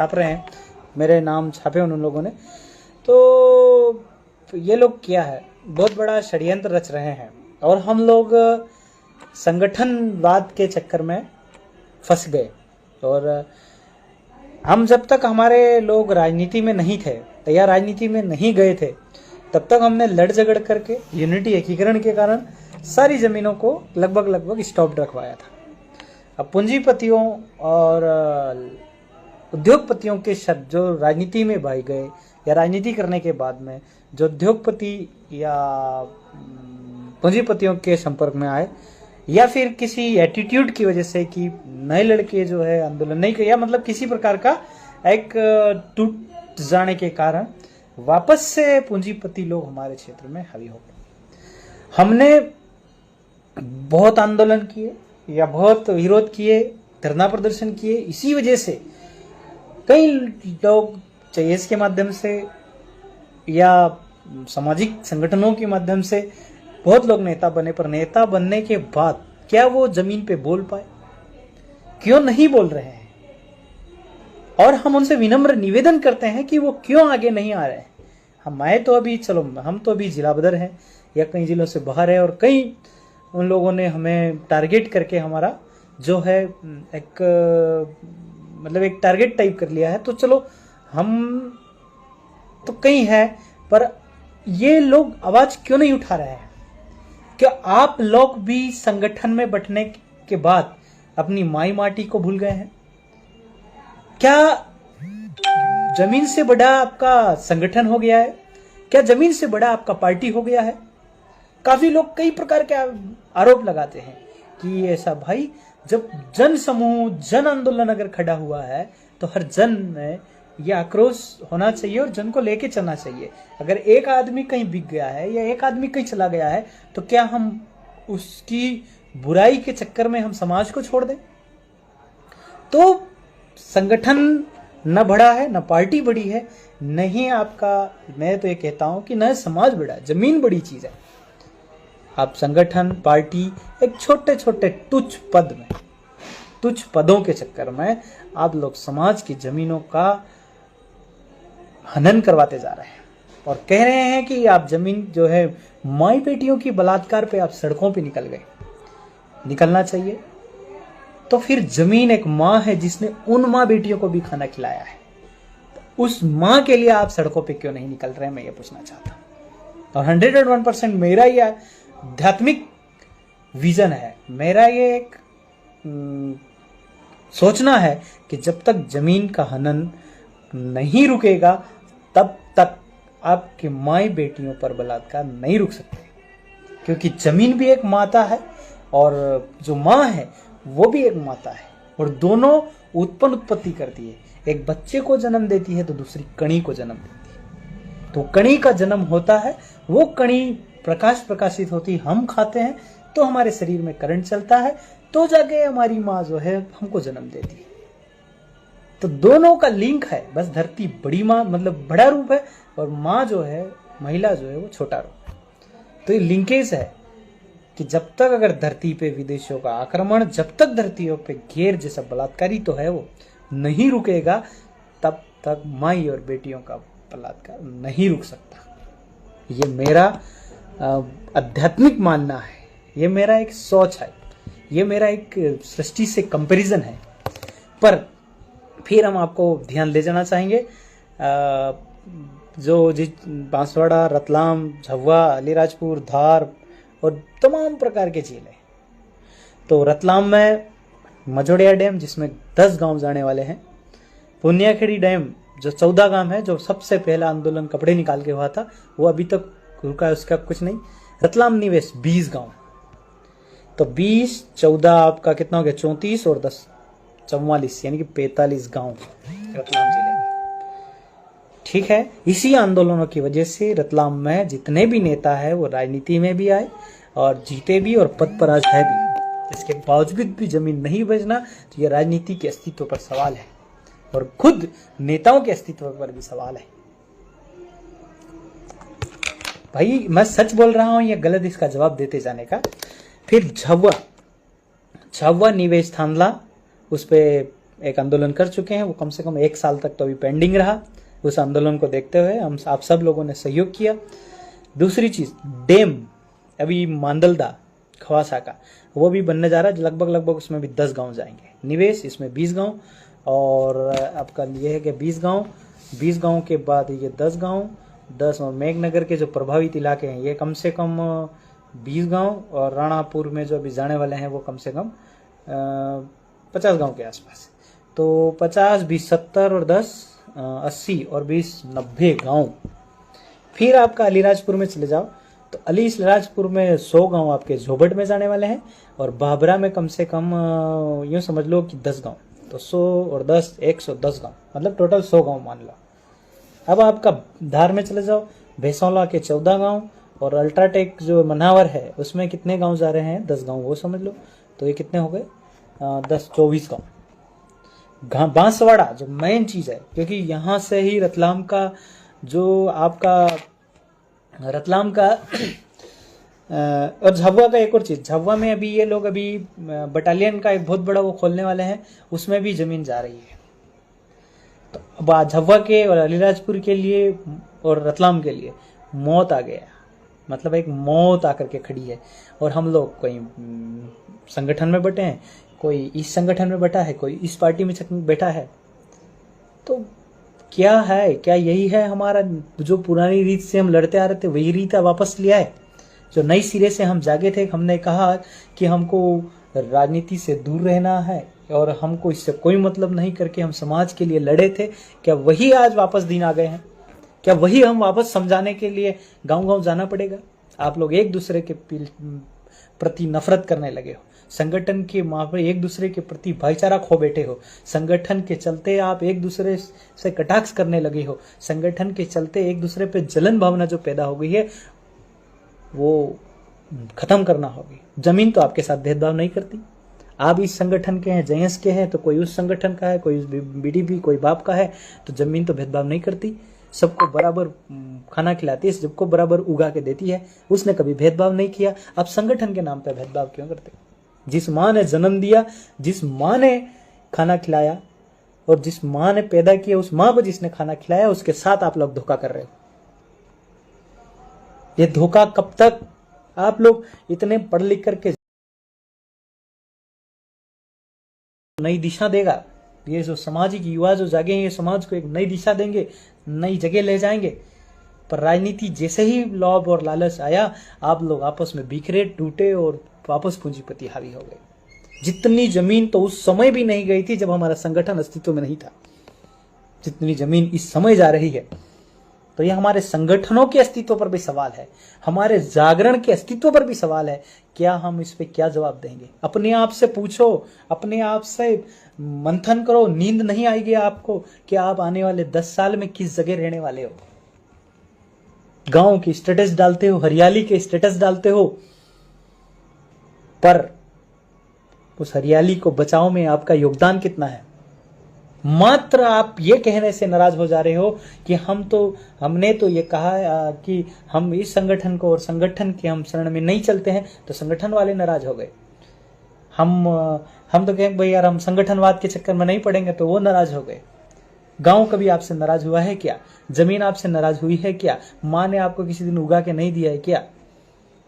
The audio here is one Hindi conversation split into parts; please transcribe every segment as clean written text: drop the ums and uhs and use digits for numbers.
छाप रहे हैं, मेरे नाम छापे उन लोगों ने। तो ये लोग क्या है, बहुत बड़ा षड्यंत्र रच रहे हैं और हम लोग संगठनवाद के चक्कर में फंस गए। और हम जब तक हमारे लोग राजनीति में नहीं थे या राजनीति में नहीं गए थे, तब तक हमने लड़ झगड़ करके यूनिटी एकीकरण के कारण सारी जमीनों को लगभग स्टॉप रखवाया था। अब पूंजीपतियों और उद्योगपतियों के शब्द जो राजनीति में भाई गए या राजनीति करने के बाद में जो उद्योगपति या पूंजीपतियों के संपर्क में आए, या फिर किसी एटीट्यूड की वजह से कि नए लड़के जो है आंदोलन नहीं किया, मतलब किसी प्रकार का एक टूट जाने के कारण वापस से पूंजीपति लोग हमारे क्षेत्र में हावी हो गए। हमने बहुत आंदोलन किए या बहुत विरोध किए, धरना प्रदर्शन किए। इसी वजह से कई लोग चाहे इसके माध्यम से या सामाजिक संगठनों के माध्यम से बहुत लोग नेता बने, पर नेता बनने के बाद क्या वो जमीन पे बोल पाए? क्यों नहीं बोल रहे हैं? और हम उनसे विनम्र निवेदन करते हैं कि वो क्यों आगे नहीं आ रहे हैं। हम तो अभी जिला बदर हैं या कई जिलों से बाहर है, और कई उन लोगों ने हमें टारगेट करके हमारा जो है एक टारगेट टाइप कर लिया है। तो चलो हम तो कई है, पर ये लोग आवाज क्यों नहीं उठा रहे हैं? क्या आप लोग भी संगठन में बंटने के बाद अपनी माई माटी को भूल गए हैं? क्या जमीन से बड़ा आपका संगठन हो गया है? क्या जमीन से बड़ा आपका पार्टी हो गया है? काफी लोग कई प्रकार के आरोप लगाते हैं कि ऐसा भाई, जब जन समूह जन आंदोलन अगर खड़ा हुआ है तो हर जन में यह आक्रोश होना चाहिए और जन को लेके चलना चाहिए। अगर एक आदमी कहीं बिक गया है या एक आदमी कहीं चला गया है तो क्या हम उसकी बुराई के चक्कर में हम समाज को छोड़ दें? तो संगठन न बढ़ा है, न पार्टी बड़ी है, नहीं आपका, मैं तो ये कहता हूं कि न समाज बड़ा है, जमीन बड़ी चीज है। आप संगठन पार्टी एक छोटे छोटे तुच्छ पदों के चक्कर में आप लोग समाज की जमीनों का हनन करवाते जा रहे हैं और कह रहे हैं कि आप जमीन जो है, माई बेटियों की बलात्कार पे आप सड़कों पे निकल गए। निकलना चाहिए। तो फिर जमीन एक माँ है जिसने उन माँ बेटियों को भी खाना खिलाया है, तो उस माँ के लिए आप सड़कों पे क्यों नहीं निकल रहे हैं, मैं ये पूछना चाहता हूं। और 101% मेरा ये आध्यात्मिक विजन है, मेरा ये एक सोचना है कि जब तक जमीन का हनन नहीं रुकेगा तब तक आपकी माई बेटियों पर बलात्कार नहीं रुक सकते, क्योंकि जमीन भी एक माता है और जो माँ है वो भी एक माता है, और दोनों उत्पत्ति करती है। एक बच्चे को जन्म देती है तो दूसरी कणी को जन्म देती है। तो कणी का जन्म होता है, वो कणी प्रकाशित होती, हम खाते हैं तो हमारे शरीर में करंट चलता है, तो जाके हमारी माँ जो है हमको जन्म देती है। तो दोनों का लिंक है, बस धरती बड़ी माँ मतलब बड़ा रूप है और माँ जो है, महिला जो है वो छोटा रूप है। तो ये लिंकेज है कि जब तक अगर धरती पे विदेशियों का आक्रमण, जब तक धरतियों पे घेर जैसा बलात्कारी तो है वो नहीं रुकेगा, तब तक माई और बेटियों का बलात्कार नहीं रुक सकता। ये मेरा आध्यात्मिक मानना है, ये मेरा एक सोच है, ये मेरा एक सृष्टि से कंपैरिजन है। पर फिर हम आपको ध्यान ले जाना चाहेंगे जो बांसवाड़ा, रतलाम, झव्वा, अलीराजपुर, धार और तमाम प्रकार के झील है। तो रतलाम में मझोड़िया डैम जिसमें 10 गांव जाने वाले हैं, पुनियाखेड़ी डैम जो 14 गांव है, जो सबसे पहला आंदोलन कपड़े निकाल के हुआ था, वो अभी तक रुका है, उसका कुछ नहीं। रतलाम निवेश 20 गांव, तो 20 14 आपका कितना हो गया, 34 और 10 44, यानी कि 45 गांव रतलाम जिले में। ठीक है, इसी आंदोलनों की वजह से रतलाम में जितने भी नेता है वो राजनीति में भी आए और जीते भी और पद पर आज है भी। इसके बावजूद भी जमीन नहीं बेचना, तो ये राजनीति के अस्तित्व पर सवाल है और खुद नेताओं के अस्तित्व पर भी सवाल है। भाई मैं सच बोल रहा हूं या गलत, इसका जवाब देते जाने का। फिर झव्वा निवेश थांदला, उस पे एक आंदोलन कर चुके हैं, वो कम से कम 1 साल तक तो अभी पेंडिंग रहा। उस आंदोलन को देखते हुए आप सब लोगों ने सहयोग किया। दूसरी चीज, डैम अभी मांदलदा खवासा का वो भी बनने जा रहा है, लगभग उसमें भी 10 गांव जाएंगे। निवेश इसमें 20 गांव, और आपका ये है कि 20 गांव के बाद ये 10 गांव, 10 और मेघनगर के जो प्रभावित इलाके हैं ये कम से कम 20 गांव, और राणापुर में जो अभी जाने वाले हैं वो कम से कम 50 गांव के आसपास। तो 50, 20, 70 और 10 80 और 20 90 गांव। फिर आपका अलीराजपुर में चले जाओ तो अलीराजपुर में 100 गांव आपके झोबट में जाने वाले हैं, और बाबरा में कम से कम यूं समझ लो कि 10 गांव। तो 100 और 10 110 गांव, मतलब टोटल 100 गांव मान लो। अब आपका धार में चले जाओ, भैंसौला के 14 गांव, और अल्ट्राटेक जो मनावर है उसमें कितने गांव जा रहे हैं, 10 गांव, वो समझ लो। तो ये कितने हो गए, 10 24 गांव। बांसवाड़ा जो मेन चीज है, क्योंकि यहां से ही रतलाम का जो आपका रतलाम का और झाबुआ का एक और चीज, झाबुआ में अभी ये लोग अभी बटालियन का एक बहुत बड़ा वो खोलने वाले हैं, उसमें भी जमीन जा रही है। तो अब झाबुआ के और अलीराजपुर के लिए और रतलाम के लिए मौत आ गया, मतलब एक मौत आकर के खड़ी है। और हम लोग कोई संगठन में बटे हैं, कोई इस संगठन में बैठा है, कोई इस पार्टी में बैठा है। तो क्या है, क्या यही है हमारा जो पुरानी रीत से हम लड़ते आ रहे थे वही रीत वापस लिया है? जो नई सिरे से हम जागे थे, हमने कहा कि हमको राजनीति से दूर रहना है और हमको इससे कोई मतलब नहीं करके हम समाज के लिए लड़े थे, क्या वही आज वापस दिन आ गए हैं? क्या वही हम वापस समझाने के लिए गांव-गांव जाना पड़ेगा? आप लोग एक दूसरे के प्रति नफरत करने लगे हो, संगठन के वहां पर एक दूसरे के प्रति भाईचारा खो बैठे हो, संगठन के चलते आप एक दूसरे से कटाक्ष करने लगे हो, संगठन के चलते एक दूसरे पे जलन भावना जो पैदा हो गई है वो खत्म करना होगी। जमीन तो आपके साथ भेदभाव नहीं करती। आप इस संगठन के हैं, जयंस के हैं, तो कोई उस संगठन का है, कोई बीडीपी, कोई बाप का है, तो जमीन तो भेदभाव नहीं करती, सबको बराबर खाना खिलाती है, सबको बराबर उगा के देती है। उसने कभी भेदभाव नहीं किया। आप संगठन के नाम पे भेदभाव क्यों करते? जिस माँ ने जन्म दिया, जिस माँ ने खाना खिलाया और जिस माँ ने पैदा किया, उस माँ को जिसने खाना खिलाया, उसके साथ आप लोग धोखा कर रहे हो। ये धोखा कब तक? आप लोग इतने पढ़ लिख करके नई दिशा देगा, ये जो सामाजिक युवा जो जागे हैं, ये समाज को एक नई दिशा देंगे, नई जगह ले जाएंगे। पर राजनीति जैसे ही लोभ और लालच आया, आप लोग आपस में बिखरे, टूटे और वापस पूंजीपति हावी हो गए। जितनी जमीन तो उस समय भी नहीं गई थी जब हमारा संगठन अस्तित्व में नहीं था, जितनी जमीन इस समय जा रही है। तो यह हमारे संगठनों के अस्तित्व पर भी सवाल है, हमारे जागरण के अस्तित्व पर भी सवाल है। क्या हम इस पे क्या जवाब देंगे? अपने आप से पूछो, अपने आप से मंथन करो। नींद नहीं आएगी आपको कि आप आने वाले 10 साल में किस जगह रहने वाले हो। गांव की स्टेटस डालते हो, हरियाली के स्टेटस डालते हो, पर उस हरियाली को बचाओ में आपका योगदान कितना है? मात्र आप ये कहने से नाराज हो जा रहे हो कि हमने तो ये कहा कि हम इस संगठन को और संगठन के हम शरण में नहीं चलते हैं, तो संगठन वाले नाराज हो गए। हम तो कहें भाई यार हम संगठनवाद के चक्कर में नहीं पड़ेंगे, तो वो नाराज हो गए। गांव कभी आपसे नाराज हुआ है क्या? जमीन आपसे नाराज हुई है क्या? माँ ने आपको किसी दिन उगा के नहीं दिया है क्या?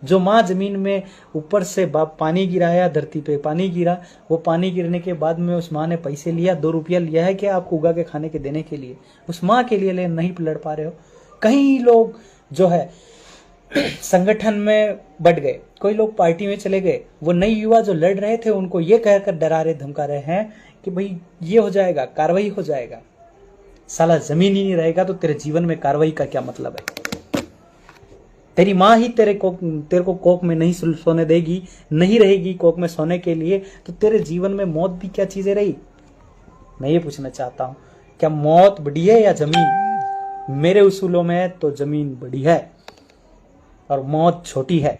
जो माँ जमीन में ऊपर से पानी गिराया, धरती पे पानी गिरा, वो पानी गिरने के बाद में उस माँ ने पैसे लिया, 2 रुपया लिया है क्या आपको उगा के खाने के देने के लिए? उस माँ के लिए नहीं लड़ पा रहे हो। कई लोग जो है संगठन में बढ़ गए, कोई लोग पार्टी में चले गए। वो नई युवा जो लड़ रहे थे उनको ये कहकर डरा रहे, धमका रहे हैं कि भाई ये हो जाएगा, कार्रवाई हो जाएगा। साला जमीन ही नहीं रहेगा तो तेरे जीवन में कार्रवाई का क्या मतलब है? तेरी माँ ही तेरे को कोक में नहीं सोने देगी, नहीं रहेगी कोक में सोने के लिए, तो तेरे जीवन में मौत भी क्या चीजें रही? मैं ये पूछना चाहता हूं, क्या मौत बड़ी है या जमीन? मेरे उसूलों में तो जमीन बड़ी है और मौत छोटी है।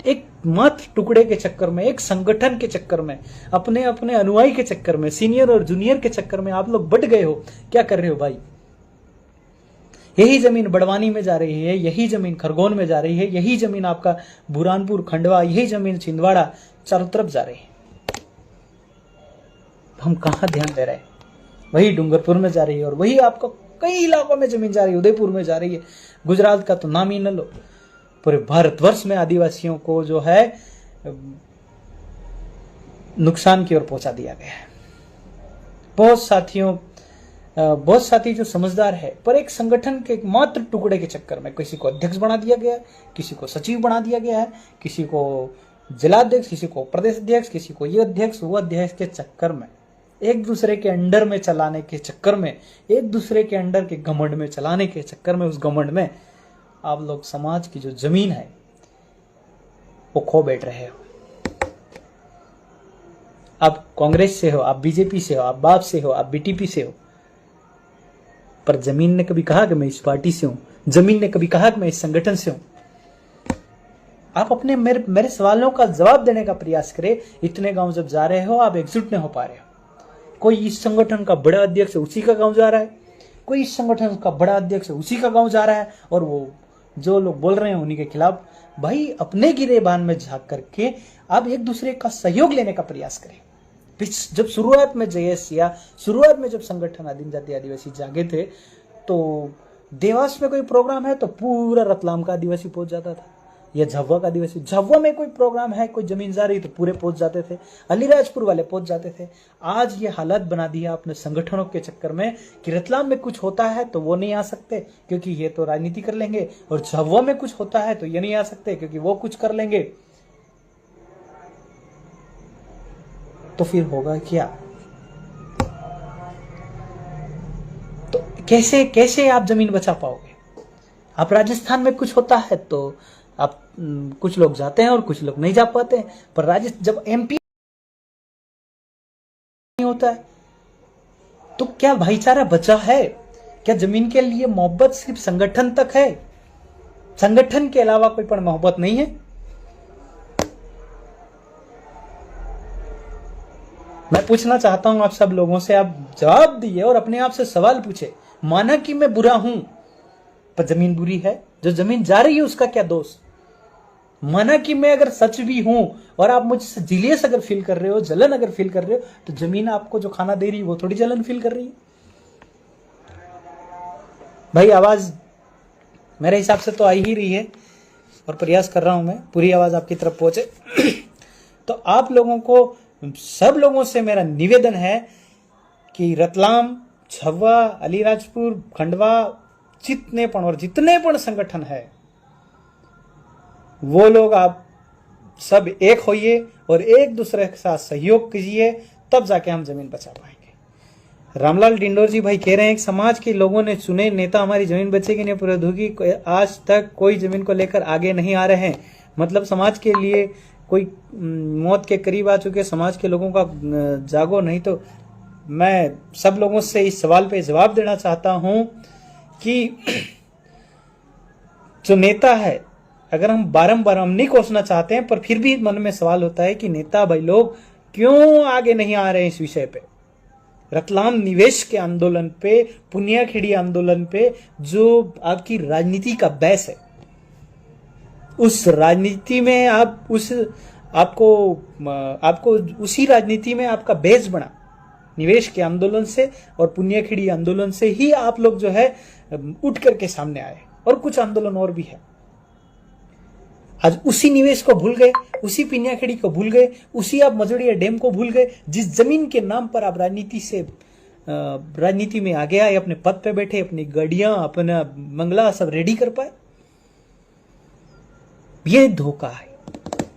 एक मात्र टुकड़े के चक्कर में, एक संगठन के चक्कर में, अपने अपने अनुयायी के चक्कर में, सीनियर और जूनियर के चक्कर में आप लोग बट गए हो। क्या कर रहे हो भाई? यही जमीन बड़वानी में जा रही है, यही जमीन खरगोन में जा रही है, यही जमीन आपका बुरहानपुर, खंडवा, यही जमीन छिंदवाड़ा, चारों तरफ जा रही है। हम कहाँ ध्यान दे रहे हैं? वही डूंगरपुर में जा रही है और वही आपको कई इलाकों में जमीन जा रही है, उदयपुर में जा रही है, गुजरात का तो नाम ही न लो। पूरे भारतवर्ष में आदिवासियों को जो है नुकसान की ओर पहुंचा दिया गया है। बहुत साथी जो समझदार है, पर एक संगठन के मात्र टुकड़े के चक्कर में किसी को अध्यक्ष बना दिया गया है, किसी को सचिव बना दिया गया है, किसी को जिलाध्यक्ष, किसी को प्रदेश अध्यक्ष, किसी को ये अध्यक्ष वो अध्यक्ष के चक्कर में, एक दूसरे के अंडर में चलाने के चक्कर में, एक दूसरे के अंडर के घमंड में चलाने के चक्कर में, उस घमंड में आप लोग समाज की जो जमीन है वो खो बैठ रहे हो। आप कांग्रेस से हो, आप बीजेपी से हो, आप बाप से हो, आप बीटीपी से हो, पर जमीन ने कभी कहा कि मैं इस पार्टी से हूं, जमीन ने कभी कहा कि मैं इस संगठन से हूं। आप अपने मेरे सवालों का जवाब देने का प्रयास करें। इतने गांव जब जा रहे हो, आप एकजुट नहीं हो पा रहे हो। कोई इस संगठन का बड़ा अध्यक्ष है, उसी का गांव जा रहा है, कोई इस संगठन का बड़ा अध्यक्ष है, उसी का गांव जा रहा है, और वो जो लोग बोल रहे हैं उन्हीं के खिलाफ। भाई अपने गिरेबान में झांक करके आप एक दूसरे का सहयोग लेने का प्रयास करें। जब शुरुआत में जेएस या शुरुआत में जब संगठन आदिम जाति आदिवासी जागे थे, तो देवास में कोई प्रोग्राम है तो पूरा रतलाम का आदिवासी पहुंच जाता था, या झाबुआ का आदिवासी, झाबुआ में कोई प्रोग्राम है, कोई जमीन जा रही तो पूरे पहुंच जाते थे, अलीराजपुर वाले पहुंच जाते थे। आज ये हालत बना दिया अपने संगठनों के चक्कर में कि रतलाम में कुछ होता है तो वो नहीं आ सकते क्योंकि ये तो राजनीति कर लेंगे, और झाबुआ में कुछ होता है तो ये नहीं आ सकते क्योंकि वो कुछ कर लेंगे। तो फिर होगा क्या? तो कैसे आप जमीन बचा पाओगे? आप राजस्थान में कुछ होता है तो आप कुछ लोग जाते हैं और कुछ लोग नहीं जा पाते हैं, पर जब एमपी होता है तो क्या भाईचारा बचा है? क्या जमीन के लिए मोहब्बत सिर्फ संगठन तक है? संगठन के अलावा कोई पर मोहब्बत नहीं है? मैं पूछना चाहता हूं आप सब लोगों से, आप जवाब दिए और अपने आप से सवाल पूछे। माना कि मैं बुरा हूं, पर जमीन बुरी है, जो जमीन जा रही है उसका क्या दोष? माना कि मैं अगर सच भी हूं और आप मुझसे जिलियस अगर फील कर रहे हो, जलन अगर फील कर रहे हो, तो जमीन आपको जो खाना दे रही है वो थोड़ी जलन फील कर रही है। भाई आवाज मेरे हिसाब से तो आ ही रही है और प्रयास कर रहा हूं मैं पूरी आवाज आपकी तरफ पहुंचे। तो आप लोगों को, सब लोगों से मेरा निवेदन है कि रतलाम, झाबुआ, अलीराजपुर, खंडवा, जितने पण संगठन है, वो लोग आप सब एक होइए और एक दूसरे के साथ सहयोग कीजिए, तब जाके हम जमीन बचा पाएंगे। रामलाल डिंडोर जी भाई कह रहे हैं कि समाज के लोगों ने चुने नेता हमारी जमीन बचेगी नहीं, प्रौद्योगिकी आज तक कोई जमीन को लेकर आगे नहीं आ रहे हैं। मतलब समाज के लिए कोई मौत के करीब आ चुके समाज के लोगों का जागो नहीं। तो मैं सब लोगों से इस सवाल पे जवाब देना चाहता हूं कि जो नेता है, अगर हम बारंबार, हम नहीं कोसना चाहते हैं, पर फिर भी मन में सवाल होता है कि नेता भाई लोग क्यों आगे नहीं आ रहे हैं इस विषय पे। रतलाम निवेश के आंदोलन पे, पुनियाखेड़ी आंदोलन पे, जो आपकी राजनीति का बेस है, उस राजनीति में आपको उसी राजनीति में आपका बेस बना निवेश के आंदोलन से और पुनियाखेड़ी आंदोलन से ही आप लोग जो है उठ करके सामने आए, और कुछ आंदोलन और भी है। आज उसी निवेश को भूल गए, उसी पुनियाखेड़ी को भूल गए, उसी आप मजड़िया डैम को भूल गए, जिस जमीन के नाम पर आप राजनीति में आगे आए, अपने पद पे बैठे, अपनी गाड़ियां, अपना बंगला सब रेडी कर पाए। ये धोखा है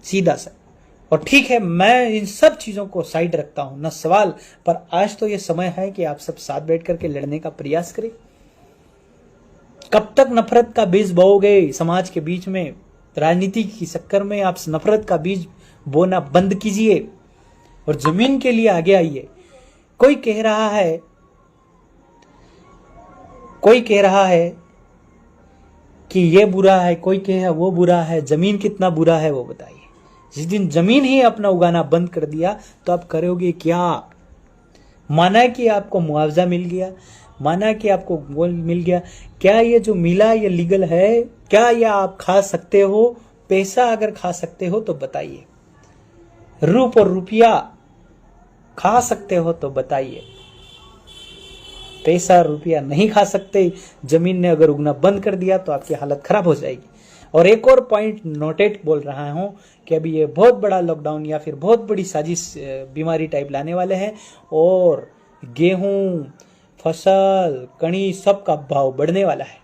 सीधा सा। और ठीक है, मैं इन सब चीजों को साइड रखता हूं, न सवाल, पर आज तो ये समय है कि आप सब साथ बैठ करके लड़ने का प्रयास करें। कब तक नफरत का बीज बोओगे समाज के बीच में? राजनीति की चक्कर में आप नफरत का बीज बोना बंद कीजिए और जमीन के लिए आगे आइए। कोई कह रहा है कि ये बुरा है, कोई कहे वो बुरा है, जमीन कितना बुरा है वो बताइए। जिस दिन जमीन ही अपना उगाना बंद कर दिया तो आप करोगे क्या? माना कि आपको मुआवजा मिल गया, माना कि आपको गोल मिल गया, क्या ये जो मिला ये लीगल है? क्या ये आप खा सकते हो? पैसा अगर खा सकते हो तो बताइए। रूप और रुपया खा सकते हो तो बताइए। पैसा रुपया नहीं खा सकते। जमीन ने अगर उगना बंद कर दिया तो आपकी हालत खराब हो जाएगी। और एक और पॉइंट नोटेट बोल रहा हूं कि अभी ये बहुत बड़ा लॉकडाउन या फिर बहुत बड़ी साजिश बीमारी टाइप लाने वाले हैं और गेहूं, फसल, कणी सबका भाव बढ़ने वाला है।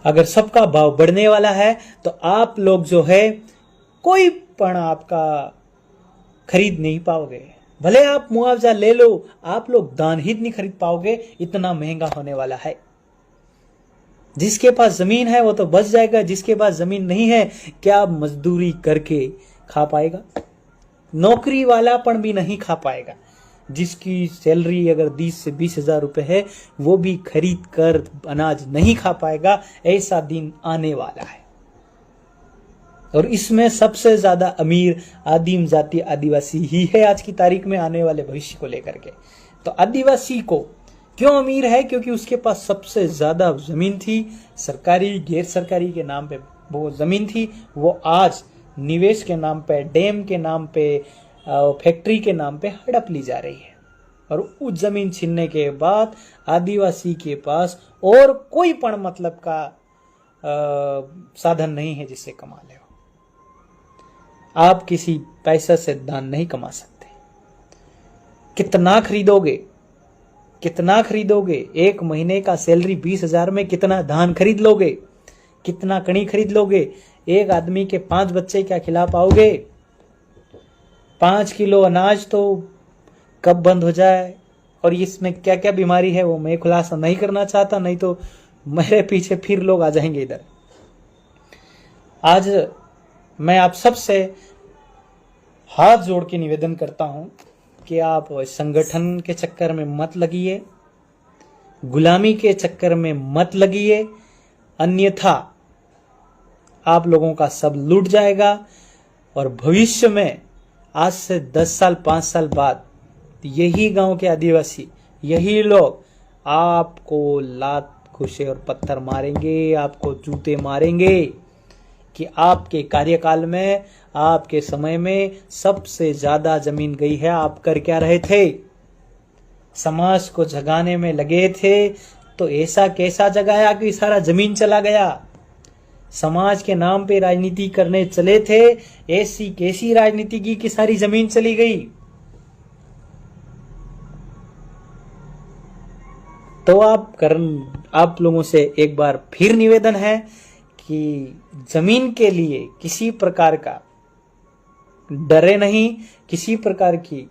अगर सबका भाव बढ़ने वाला है तो आप लोग जो है कोई पण आपका खरीद नहीं पाओगे। भले आप मुआवजा ले लो, आप लोग दान ही नहीं खरीद पाओगे, इतना महंगा होने वाला है। जिसके पास जमीन है वो तो बच जाएगा, जिसके पास जमीन नहीं है क्या मजदूरी करके खा पाएगा? नौकरी वाला पण भी नहीं खा पाएगा। जिसकी सैलरी अगर 10 से 20 हजार रुपए है वो भी खरीद कर अनाज नहीं खा पाएगा। ऐसा दिन आने वाला है। और इसमें सबसे ज्यादा अमीर आदिम जाति आदिवासी ही है आज की तारीख में, आने वाले भविष्य को लेकर के। तो आदिवासी को क्यों अमीर है? क्योंकि उसके पास सबसे ज्यादा जमीन थी, सरकारी गैर सरकारी के नाम पे वो जमीन थी। वो आज निवेश के नाम पे, डैम के नाम पे, फैक्ट्री के नाम पे हड़प ली जा रही है। और उस जमीन छीनने के बाद आदिवासी के पास और कोई पण मतलब का साधन नहीं है जिससे कमा ले। आप किसी पैसा से दान नहीं कमा सकते। कितना खरीदोगे? कितना खरीदोगे? एक महीने का सैलरी 20,000 में कितना धान खरीद लोगे? कितना कणी खरीद लोगे? एक आदमी के 5 बच्चे क्या खिला पाओगे? 5 किलो अनाज तो कब बंद हो जाए। और इसमें क्या क्या बीमारी है वो मैं खुलासा नहीं करना चाहता, नहीं तो मेरे पीछे फिर लोग आ जाएंगे इधर। आज मैं आप सबसे हाथ जोड़ के निवेदन करता हूं कि आप संगठन के चक्कर में मत लगिए, गुलामी के चक्कर में मत लगिए, अन्यथा आप लोगों का सब लूट जाएगा। और भविष्य में आज से 10 साल 5 साल बाद यही गांव के आदिवासी, यही लोग आपको लात घुसे और पत्थर मारेंगे, आपको जूते मारेंगे कि आपके कार्यकाल में, आपके समय में सबसे ज्यादा जमीन गई है। आप कर क्या रहे थे? समाज को जगाने में लगे थे तो ऐसा कैसा जगाया कि सारा जमीन चला गया। समाज के नाम पे राजनीति करने चले थे, ऐसी कैसी राजनीति की कि सारी जमीन चली गई। तो आप लोगों से एक बार फिर निवेदन है कि जमीन के लिए किसी प्रकार का डरे नहीं, किसी प्रकार की